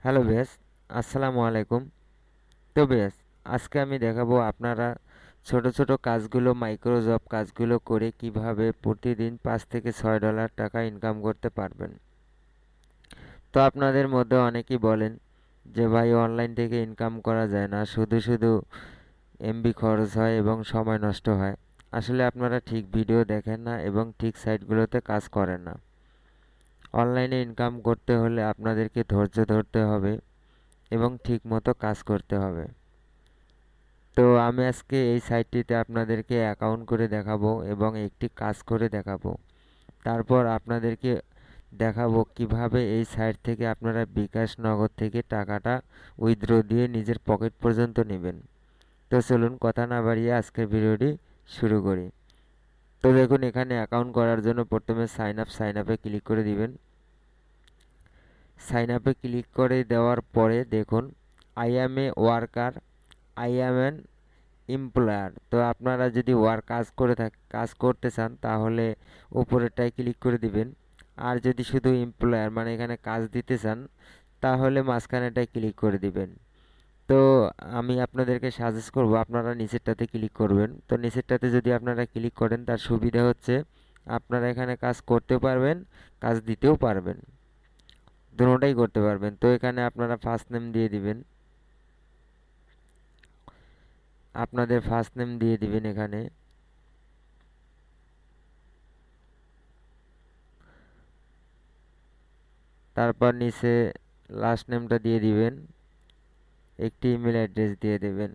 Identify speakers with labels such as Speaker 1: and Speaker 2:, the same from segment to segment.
Speaker 1: Hello base, আসসালামু আলাইকুম। তো বেস, আজকে আমি দেখাবো আপনারা ছোট ছোট কাজগুলো, মাইক্রো জব কাজগুলো করে কিভাবে প্রতিদিন $5 থেকে $6 টাকা ইনকাম করতে পারবেন। তো আপনাদের মধ্যে অনেকেই বলেন যে ভাই অনলাইন থেকে ইনকাম করা যায় না, শুধু শুধু এমবি খরচ হয় এবং সময় নষ্ট হয়। আসলে আপনারা ঠিক ভিডিও দেখেন না এবং ঠিক সাইটগুলোতে কাজ করেন না। অনলাইনে ইনকাম করতে হলে আপনাদেরকে ধৈর্য ধরতে হবে এবং ঠিকমতো কাজ করতে হবে। তো আমি আজকে এই সাইটটিতে আপনাদেরকে অ্যাকাউন্ট করে দেখাবো এবং একটি কাজ করে দেখাবো। তারপর আপনাদেরকে দেখাবো কিভাবে এই সাইট থেকে আপনারা বিকাশ নগদ থেকে টাকাটা উইথড্র দিয়ে নিজের পকেট পর্যন্ত নেবেন। তো চলুন কথা না বাড়িয়ে আজকের ভিডিওটি শুরু করি। তো দেখুন, এখানে অ্যাকাউন্ট করার জন্য প্রথমে সাইন আপে ক্লিক করে দিবেন। সাইন আপে ক্লিক করে দেওয়ার পরে দেখুন, I am A worker, I am an employer. তো আপনারা যদি কাজ করতে চান তাহলে উপরেরটায় ক্লিক করে দিবেন। আর যদি শুধু এমপ্লয়ার মানে এখানে কাজ দিতে চান তাহলে মাঝখানেটায় ক্লিক করে দিবেন। তো আমি আপনাদেরকে সাজেস্ট করব আপনারা নিচেরটাতে ক্লিক করবেন। তো নিচেরটাতে যদি আপনারা ক্লিক করেন তার সুবিধা হচ্ছে আপনারা এখানে কাজ করতে পারবেন, কাজ দিতেও পারবেন, দুটোটাই করতে পারবেন। তো এখানে আপনারা ফার্স্ট নেম দিয়ে দিবেন, আপনাদের ফার্স্ট নেম দিয়ে দিবেন এখানে। তারপর নিচে লাস্ট নেমটা দিয়ে দিবেন, একটি ইমেল অ্যাড্রেস দিয়ে দেবেন।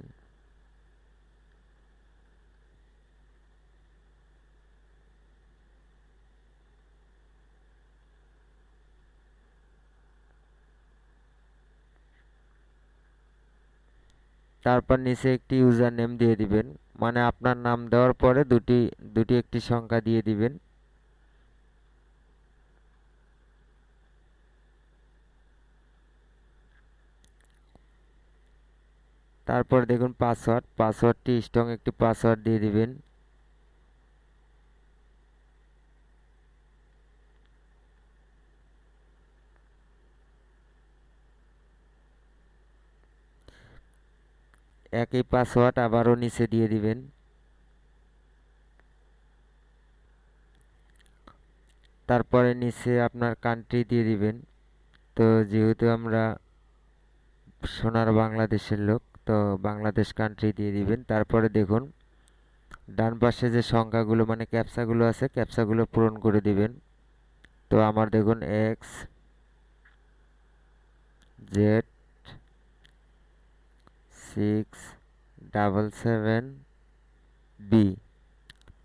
Speaker 1: তারপর নিচে একটি ইউজার নেম দিয়ে দিবেন, মানে আপনার নাম দেওয়ার পরে দুটি দুটি একটি সংখ্যা দিয়ে দিবেন। তারপর দেখুন পাসওয়ার্ডটি স্ট্রং একটি পাসওয়ার্ড দিয়ে দিবেন। একই পাসওয়ার্ড আবারও নিচে দিয়ে দিবেন। তারপরে নিচে আপনার কান্ট্রি দিয়ে দিবেন। তো যেহেতু আমরা সোনার বাংলাদেশের লোক, তো বাংলাদেশ কান্ট্রি দিয়ে দিবেন। তারপরে দেখুন ডান পাশে যে সংখ্যাগুলো মানে ক্যাপচাগুলো আছে, ক্যাপচাগুলো পূরণ করে দিবেন। তো আমার দেখুন XZ677B।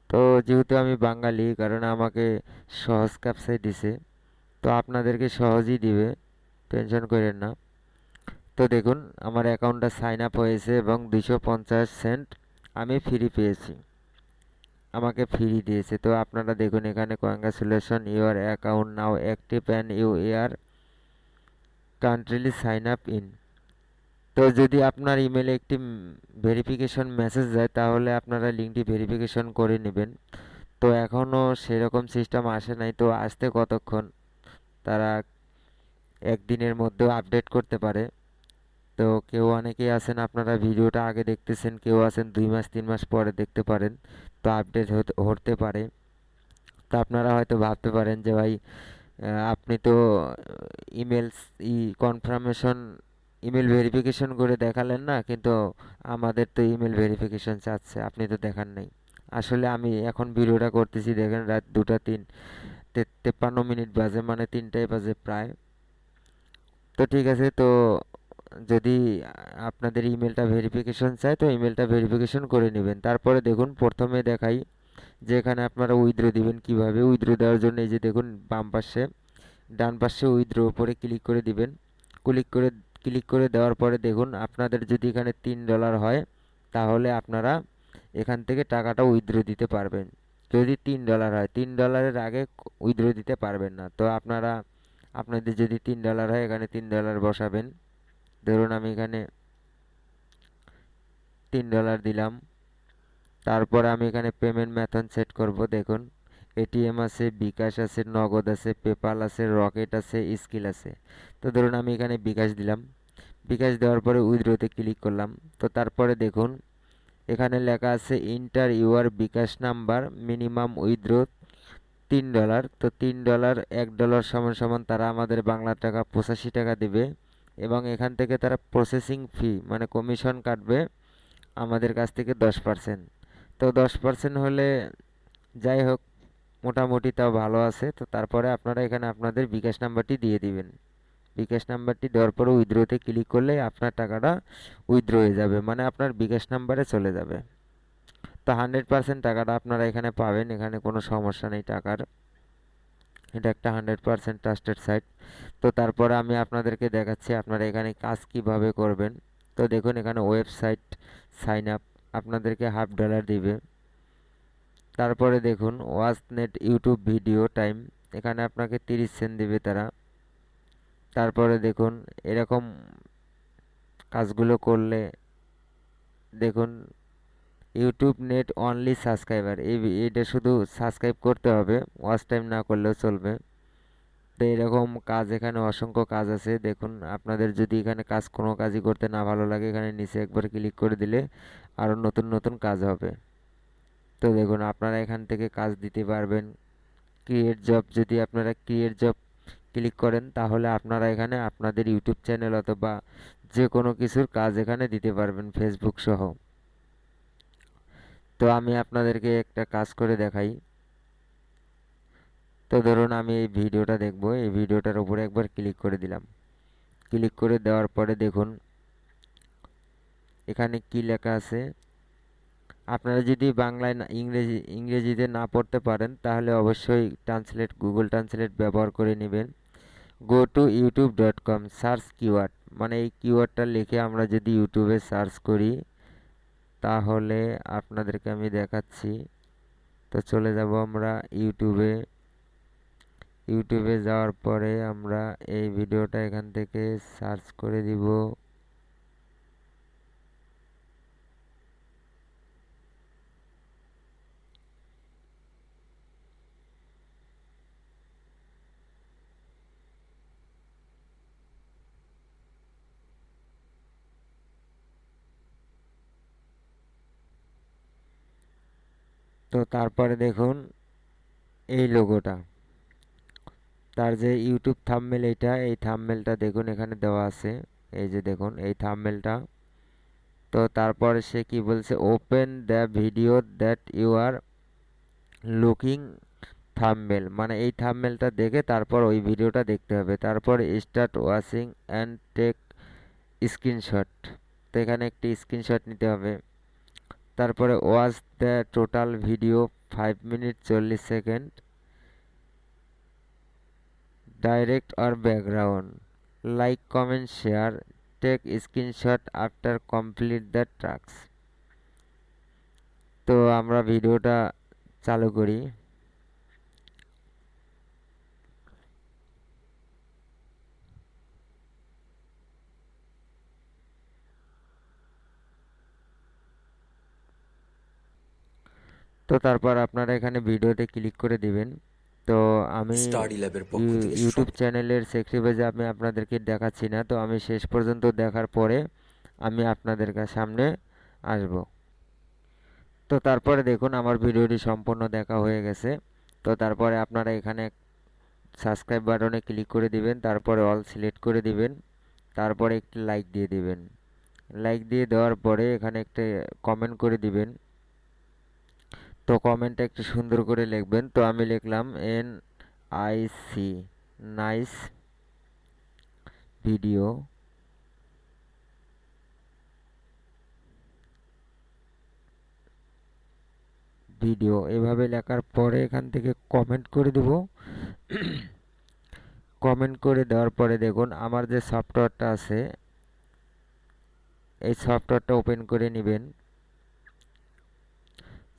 Speaker 1: তো যেহেতু আমি বাঙালি, কারণ আমাকে সহজ ক্যাপচাই দিছে, তো আপনাদেরকে সহজই দিবে, টেনশন করেন না। তো দেখুন আমার অ্যাকাউন্টটা সাইন আপ হয়েছে এবং 250 সেন্ট আমি ফ্রি পেয়েছি, আমাকে ফ্রি দিয়েছে। তো আপনারা দেখুন এখানে congratulation, your account now active and you are currently sign up in. তো যদি আপনার ইমেলে একটি ভেরিফিকেশন মেসেজ যায় তাহলে আপনারা লিঙ্কটি ভেরিফিকেশন করে নেবেন। তো এখনও সেরকম সিস্টেম আসে নাই, তো আসতে কতক্ষণ, তারা একদিনের মধ্যেও আপডেট করতে পারে। তো কেউ অনেকেই আছেন আপনারা ভিডিওটা আগে দেখতেছেন, কেউ আছেন 2 মাস 3 মাস পরে দেখতে পারেন। তো আপডেট হতে পারে। তো আপনারা হয়তো ভাবতে পারেন যে ভাই আপনি তো ইমেলস কনফার্মেশন ইমেল ভেরিফিকেশন করে দেখালেন না, কিন্তু আমাদের তো ইমেল ভেরিফিকেশন চাচ্ছে, আপনি তো দেখান নাই। আসলে আমি এখন ভিডিওটা করতেছি, দেখেন রাত 2:53 বাজে, মানে 3টাই বাজে প্রায়। তো ঠিক আছে, তো যদি আপনাদের ইমেলটা ভেরিফিকেশন চায় তো ইমেলটা ভেরিফিকেশন করে নেবেন। তারপরে দেখুন প্রথমে দেখাই যে এখানে আপনারা উইথড্র দিবেন কিভাবে। উইথড্র দেওয়ার জন্য এই যে দেখুন বাম পাশে ডান পাশে উইথড্র উপরে ক্লিক করে দিবেন। ক্লিক করে ক্লিক করে দেওয়ার পরে দেখুন আপনাদের যদি এখানে $3 হয় তাহলে আপনারা এখান থেকে টাকাটা উইথড্র দিতে পারবেন। যদি $3 হয়, $3-এর আগে উইথড্র দিতে পারবেন না। তো আপনাদের যদি $3 হয় এখানে $3 বসাবেন। ধরুন আমি এখানে $3 দিলাম। তারপর আমি এখানে পেমেন্ট মেথড সেট করব। দেখুন এটিএম আছে, বিকাশ আছে, নগদ আছে, পেপাল আছে, রকেট আছে, স্কিল আছে। তো ধরুন আমি এখানে বিকাশ দিলাম। বিকাশ দেওয়ার পরে উইথড্রোতে ক্লিক করলাম। তো তারপরে দেখুন এখানে লেখা আছে enter your bKash number, minimum withdraw $3। তো $3, $1 সমান সমান তারা আমাদের বাংলা টাকা 85 টাকা দেবে, এবং এখান থেকে তারা প্রসেসিং ফি মানে কমিশন কাটবে আমাদের কাছ থেকে 10%। তো 10% হলে যাই হোক, মোটামুটি তাও ভালো আছে। তো তারপরে আপনারা এখানে আপনাদের বিকাশ নাম্বারটি দিয়ে দিবেন। বিকাশ নাম্বারটি দেওয়ার পরে উইথড্রোতে ক্লিক করলে আপনার টাকাটা উইথড্র হয়ে যাবে, মানে আপনার বিকাশ নাম্বারে চলে যাবে। তো 100% টাকাটা আপনারা এখানে পাবেন, এখানে কোনো সমস্যা নেই টাকার। এটা একটা 100% ট্রাস্টেড সাইট। তো তারপরে আমি আপনাদেরকে দেখাচ্ছি আপনারা এখানে কাজ কিভাবে করবেন। তো দেখুন এখানে ওয়েবসাইট সাইন আপ, আপনাদেরকে $50 দিবে। তারপরে দেখুন watch net YouTube video time, এখানে আপনাকে 30 সেন্ট দিবে তারা। তারপরে দেখুন এরকম কাজগুলো করলে দেখুন ইউটিউব নেট অনলি সাবস্ক্রাইবার, এটা শুধু সাবস্ক্রাইব করতে হবে, ওয়াচ টাইম না করলেও চলবে। তো এরকম কাজ এখানে অসংখ্য কাজ আছে। দেখুন আপনাদের যদি এখানে কাজ কোনো কাজই করতে না ভালো লাগে, এখানে নিচে একবার ক্লিক করে দিলে আরও নতুন নতুন কাজ হবে। তো দেখুন আপনারা এখান থেকে কাজ দিতে পারবেন। ক্রিয়েট জব, যদি আপনারা ক্রিয়েট জব ক্লিক করেন তাহলে আপনারা এখানে আপনাদের ইউটিউব চ্যানেল অথবা যে কোনো কিছুর কাজ এখানে দিতে পারবেন, ফেসবুক সহ। তো আমি আপনাদেরকে একটা কাজ করে দেখাই। তো ধরুন আমি এই ভিডিওটা দেখব, এই ভিডিওটার উপরে একবার ক্লিক করে দিলাম। ক্লিক করে দেওয়ার পরে দেখুন এখানে কি লেখা আছে। আপনারা যদি বাংলায় না ইংরেজিতে না পড়তে পারেন তাহলে অবশ্যই গুগল ট্রান্সলেট ব্যবহার করে নেবেন। Go to youtube.com, search keyword, মানে এই কিওয়ার্ডটা লিখে আমরা যদি ইউটিউবে সার্চ করি তাহলে আপনাদেরকে আমি দেখাচ্ছি। তো চলে যাব আমরা ইউটিউবে। ইউটিউবে যাওয়ার পরে আমরা এই ভিডিওটা এখান থেকে সার্চ করে দিব। তো তারপরে দেখুন এই লোগোটা, তার যে ইউটিউব থাম্বনেল, এই থাম্বনেলটা দেখুন এখানে দেওয়া আছে। এই যে দেখুন এই থাম্বনেলটা। তো তারপরে সে কি বলছে, open the video that you are looking thumbnail, মানে এই থাম্বনেলটা দেখে তারপর ওই ভিডিওটা দেখতে হবে। তারপর start watching and take screenshot, তো এখানে একটি স্ক্রিনশট নিতে হবে। তারপরে watch the total video 5 minute 40 second, direct or background, like comment share, take screenshot after complete the task. তো আমরা ভিডিওটা চালু করি। তো তারপর আপনারা এখানে ভিডিওতে ক্লিক করে দিবেন। তো আমি
Speaker 2: স্টাডি ল্যাবের পক্ষ থেকে
Speaker 1: ইউটিউব চ্যানেলের সেক্রেটারি আমি আপনাদেরকে দেখাচ্ছি না, তো আমি শেষ পর্যন্ত দেখার পরে আমি আপনাদের সামনে আসব। তো তারপরে দেখুন আমার ভিডিওটি সম্পূর্ণ দেখা হয়ে গেছে। তো তারপরে আপনারা এখানে সাবস্ক্রাইব বাটনে ক্লিক করে দিবেন, তারপরে অল সিলেক্ট করে দিবেন, তারপরে একটি লাইক দিয়ে দিবেন। লাইক দিয়ে দেওয়ার পরে এখানে একটা কমেন্ট করে দিবেন। তো কমেন্টটা একটু সুন্দর করে লিখবেন। তো আমি লিখলাম NIC, নাইস ভিডিও। এভাবে লেখার পরে এখান থেকে কমেন্ট করে দেব। কমেন্ট করে দেওয়ার পরে দেখুন আমার যে সফটওয়্যারটা আছে এই সফটওয়্যারটা ওপেন করে নেবেন।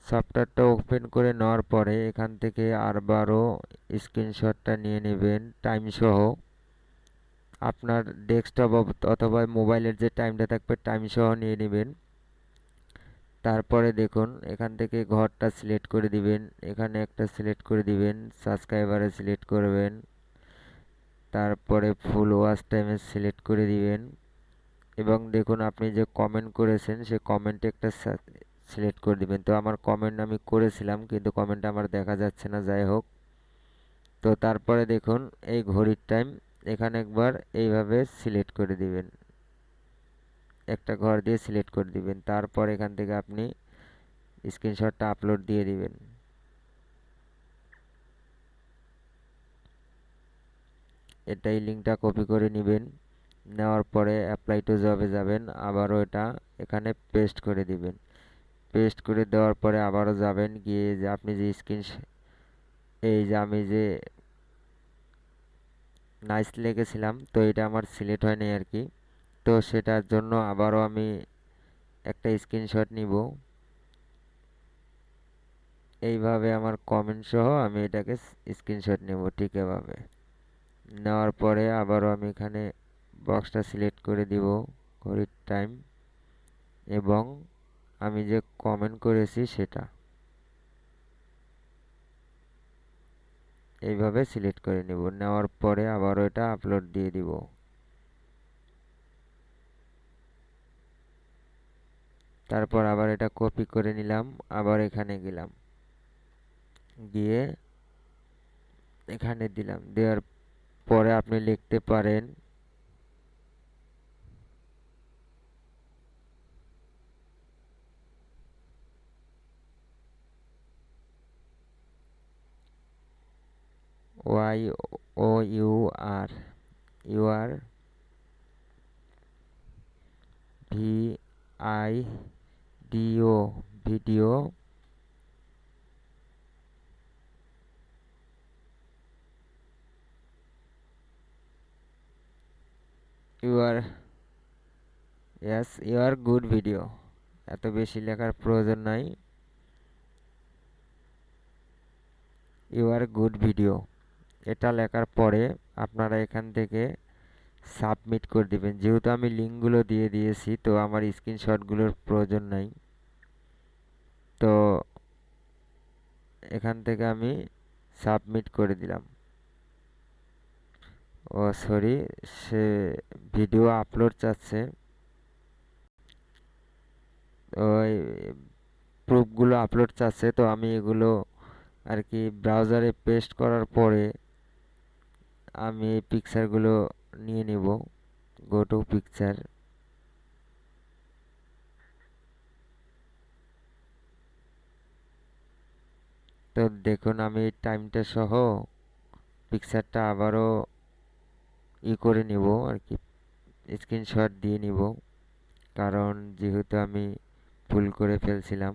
Speaker 1: সফটওয়্যারটা ওপেন করে নেওয়ার পরে এখান থেকে আবারও স্ক্রিনশটটা নিয়ে নেবেন টাইম সহ। আপনার ডেস্কটপ অথবা মোবাইলের যে টাইমটা থাকবে টাইম সহ নিয়ে নেবেন। তারপরে দেখুন এখান থেকে ঘরটা সিলেক্ট করে দিবেন, এখানে একটা সিলেক্ট করে দিবেন, সাবস্ক্রাইবারে সিলেক্ট করবেন, তারপরে ফুল ওয়াচ টাইমে সিলেক্ট করে দিবেন এবং দেখুন আপনি যে কমেন্ট করেছেন সে কমেন্টে একটা সিলেক্ট করে দিবেন। তো আমার কমেন্ট আমি করেছিলাম কিন্তু কমেন্ট আমার দেখা যাচ্ছে না, যাই হোক। তো তারপরে দেখুন এই ঘড়ির টাইম এখানে একবার এইভাবে সিলেক্ট করে দিবেন, একটা ঘর দিয়ে সিলেক্ট করে দিবেন। তারপর এখান থেকে আপনি স্ক্রিনশটটা আপলোড দিয়ে দিবেন। এটাই লিঙ্কটা কপি করে নেবেন, নেওয়ার পরে অ্যাপ্লাই টু জবে যাবেন, আবারও এটা এখানে পেস্ট করে দিবেন। পেস্ট করে দেওয়ার পরে আবারও যাবেন, গিয়ে যে আপনি যে এই যে আমি যে নাইস লিখেছিলাম তো এটা আমার সিলেক্ট হয়নি আর কি। তো সেটার জন্য আবারও আমি একটা স্ক্রিনশট নিব, এইভাবে আমার কমেন্ট সহ আমি এটাকে স্ক্রিনশট নেব ঠিক এভাবে। নেওয়ার পরে আবারও আমি এখানে বক্সটা সিলেক্ট করে দিব, ঘড়ির টাইম এবং আমি যে কমেন্ট করেছি সেটা এইভাবে সিলেক্ট করে নিব। নেওয়ার পরে আবারও এটা আপলোড দিয়ে দিব। তারপর আবার এটা কপি করে নিলাম, আবার এখানে গেলাম, গিয়ে এখানে দিলাম। দেওয়ার পরে আপনি লিখতে পারেন YOUR your VIDO video your your good video. এত বেশি লেখার প্রয়োজন নাই, ইউআর গুড ভিডিও এটা লেখার পরে আপনারা এখান থেকে সাবমিট করে দিবেন। যেহেতু আমি লিঙ্কগুলো দিয়ে দিয়েছি তো আমার স্ক্রিনশটগুলোর প্রয়োজন নাই, তো এখান থেকে আমি সাবমিট করে দিলাম। ও সরি, সে ভিডিও আপলোড চাচ্ছে, ওই প্রুফগুলো আপলোড চাচ্ছে। তো আমি এগুলো আর কি ব্রাউজারে পেস্ট করার পরে আমি এই পিকচারগুলো নিয়ে নিব। গো টু পিকচার, তো দেখুন আমি টাইমটা সহ পিকচারটা আবারও করে নিব আর কি, স্ক্রিনশট দিয়ে নিব, কারণ যেহেতু আমি ভুল করে ফেলছিলাম।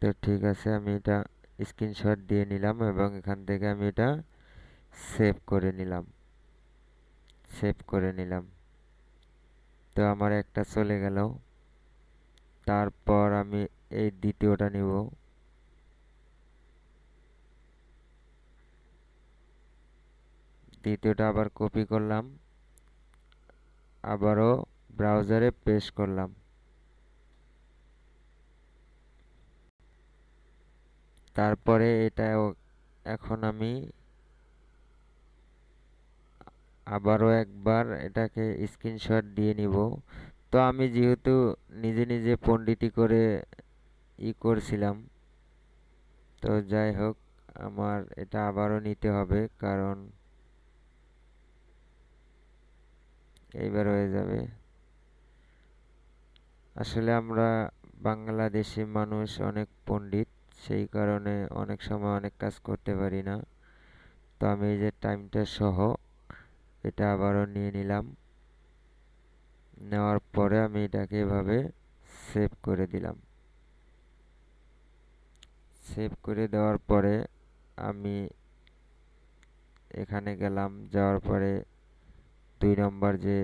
Speaker 1: তো ঠিক আছে, আমি এটা স্ক্রিনশট দিয়ে নিলাম এবং এখান থেকে আমি এটা সেভ করে নিলাম। তো আমার একটা চলে গেল। তারপর আমি এই দ্বিতীয়টা নিব, দ্বিতীয়টা আবার কপি করলাম, আবারও ব্রাউজারে পেস্ট করলাম। তারপরে এটা এখন আমি আবারও একবার এটাকে স্ক্রিনশট দিয়ে নিব। তো আমি যেহেতু নিজে নিজে পণ্ডিতি করে করছিলাম, তো যাই হোক আমার এটা আবারও নিতে হবে, কারণ এইবার হয়ে যাবে। আসলে আমরা বাংলাদেশি মানুষ অনেক পণ্ডিত, সেই কারণে অনেক সময় অনেক কাজ করতে পারি না। তো আমি এই যে টাইমটা সহ এটা আবারও নিয়ে নিলাম। নেওয়ার পরে আমি এটাকে এভাবে সেভ করে দিলাম। সেভ করে দেওয়ার পরে আমি এখানে গেলাম, যাওয়ার পরে 2 নম্বর যে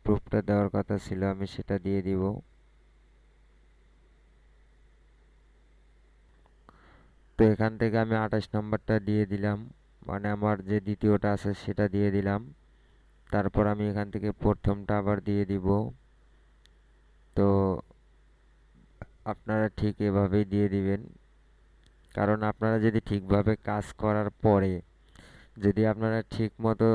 Speaker 1: প্রুফটা দেওয়ার কথা ছিল আমি সেটা দিয়ে দিব। তো এখান থেকে আমি 28 নম্বরটা দিয়ে দিলাম, মানে আমার যে দ্বিতীয়টা আছে সেটা দিয়ে দিলাম। তারপর আমি এখান থেকে প্রথমটা আবার দিয়ে দিব। তো আপনারা ঠিক এভাবেই দিয়ে দিবেন, কারণ আপনারা যদি ঠিকভাবে কাজ করার পরে যদি আপনারা ঠিক মতো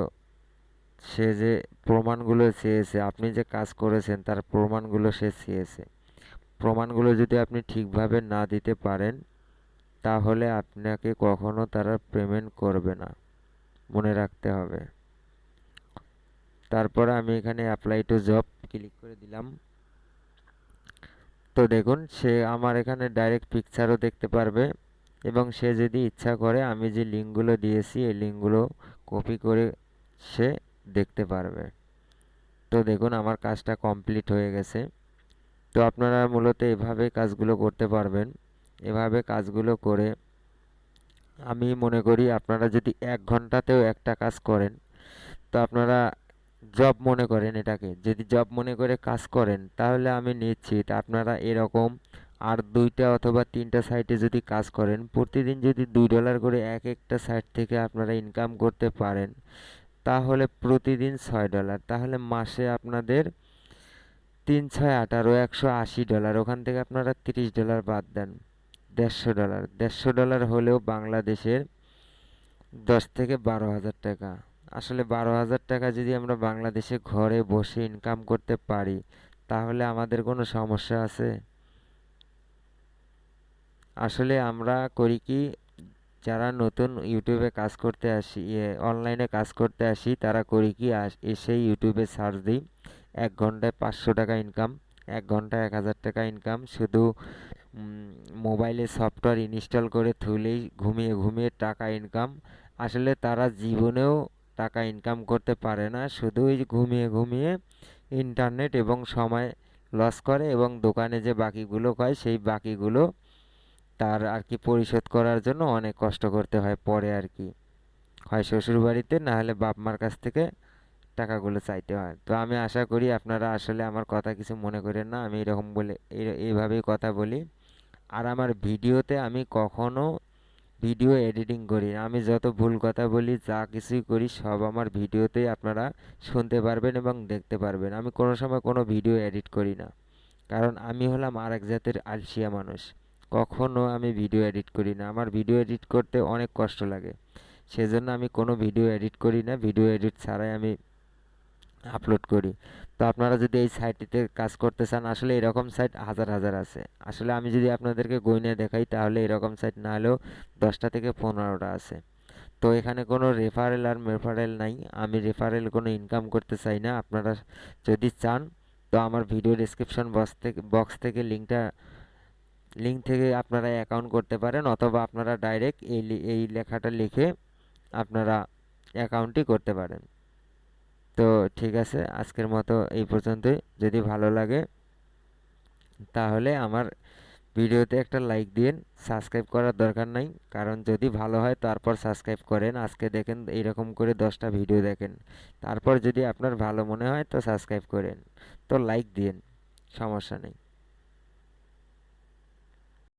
Speaker 1: সে যে প্রমাণগুলো চেয়েছে, আপনি যে কাজ করেছেন তার প্রমাণগুলো সে চেয়েছে, প্রমাণগুলো যদি আপনি ঠিকভাবে না দিতে পারেন তাহলে আপনাকে কখনো তারা পেমেন্ট করবে না, মনে রাখতে হবে। তারপরে আমি এখানে অ্যাপ্লাই টু জব ক্লিক করে দিলাম। তো দেখুন সে আমার এখানে ডাইরেক্ট পিকচারও দেখতে পারবে, এবং সে যদি ইচ্ছা করে আমি যে লিঙ্কগুলো দিয়েছি এই লিঙ্কগুলো কপি করে সে দেখতে পারবে। তো দেখুন আমার কাজটা কমপ্লিট হয়ে গেছে। তো আপনারা মূলত এভাবে কাজগুলো করতে পারবেন। এভাবে কাজগুলো করে আমি মনে করি আপনারা যদি 1 ঘন্টাতেও একটা কাজ করেন, তো আপনারা জব মনে করেন এটাকে, যদি জব মনে করে কাজ করেন তাহলে আমি নিশ্চিত আপনারা এরকম আর 2টা অথবা 3টা সাইটে যদি কাজ করেন, প্রতিদিন যদি $2 করে এক একটা সাইট থেকে আপনারা ইনকাম করতে পারেন, তাহলে প্রতিদিন $6, তাহলে মাসে আপনাদের 3 6 18 $180। ওখান থেকে আপনারা $30 বাদ দেন, $150। $150 হলেও বাংলাদেশের 10 থেকে 12 হাজার টাকা। আসলে 12 হাজার টাকা যদি আমরা বাংলাদেশে ঘরে বসে ইনকাম করতে পারি তাহলে আমাদের কোনো সমস্যা আছে? আসলে আমরা করি কি, যারা নতুন ইউটিউবে কাজ করতে আসি, অনলাইনে কাজ করতে আসি, তারা করি কি এসে ইউটিউবে সার্চ দিই 1 ঘন্টায় $500 ইনকাম, 1 ঘন্টায় $1000 ইনকাম, শুধু মোবাইলে সফটওয়্যার ইনস্টল করে থুলেই ঘুমিয়ে ঘুমিয়ে টাকা ইনকাম। আসলে তারা জীবনেও টাকা ইনকাম করতে পারে না, শুধু ওই ঘুমিয়ে ঘুমিয়ে ইন্টারনেট এবং সময় লস করে, এবং দোকানে যে বাকিগুলো পায় সেই বাকিগুলো তার আর কি পরিশোধ করার জন্য অনেক কষ্ট করতে হয় পরে আর কি, হয় শ্বশুর বাড়িতে না হলে বাপ মার কাছ থেকে টাকাগুলো চাইতে হয়। তো আমি আশা করি আপনারা আসলে আমার কথা কিছু মনে করেন না, আমি এরকম বলে এইভাবেই কথা বলি। আর আমার ভিডিওতে আমি কখনো ভিডিও এডিটিং করি না, আমি যত ভুল কথা বলি যা কিছুই করি সব আমার ভিডিওতেই আপনারা শুনতে পারবেন এবং দেখতে পারবেন। আমি কোনো সময় কোনো ভিডিও এডিট করি না, কারণ আমি হলাম আরেক জাতের আলসিয়া মানুষ। কখনো আমি ভিডিও এডিট করি না, আমার ভিডিও এডিট করতে অনেক কষ্ট লাগে, সেজন্য আমি কোনো ভিডিও এডিট করি না, ভিডিও এডিট ছাড়াই আমি আপলোড করি। তো আপনারা যদি এই সাইটটিতে কাজ করতে চান, আসলে এরকম সাইট হাজার হাজার আছে। আসলে আমি যদি আপনাদেরকে গইনে দেখাই তাহলে এরকম সাইট না হলেও 10টা থেকে 15টা আছে। তো এখানে কোনো রেফারেল আর মেফারেল নাই, আমি রেফারেল কোনো ইনকাম করতে চাই না। আপনারা যদি চান তো আমার ভিডিও ডেসক্রিপশন বক্স থেকে লিঙ্ক থেকে আপনারা অ্যাকাউন্ট করতে পারেন, অথবা আপনারা ডাইরেক্ট এই লেখাটা লিখে আপনারা অ্যাকাউন্টই করতে পারেন। তো ঠিক আছে, আজকের মতো এই পর্যন্তই। যদি ভালো লাগে তাহলে আমার ভিডিওতে একটা লাইক দিন, সাবস্ক্রাইব করার দরকার নাই, কারণ যদি ভালো হয় তারপর সাবস্ক্রাইব করেন। আজকে দেখেন এইরকম করে 10টা ভিডিও দেখেন, তারপর যদি আপনার ভালো মনে হয় তো সাবস্ক্রাইব করেন, তো লাইক দিন, সমস্যা নেই।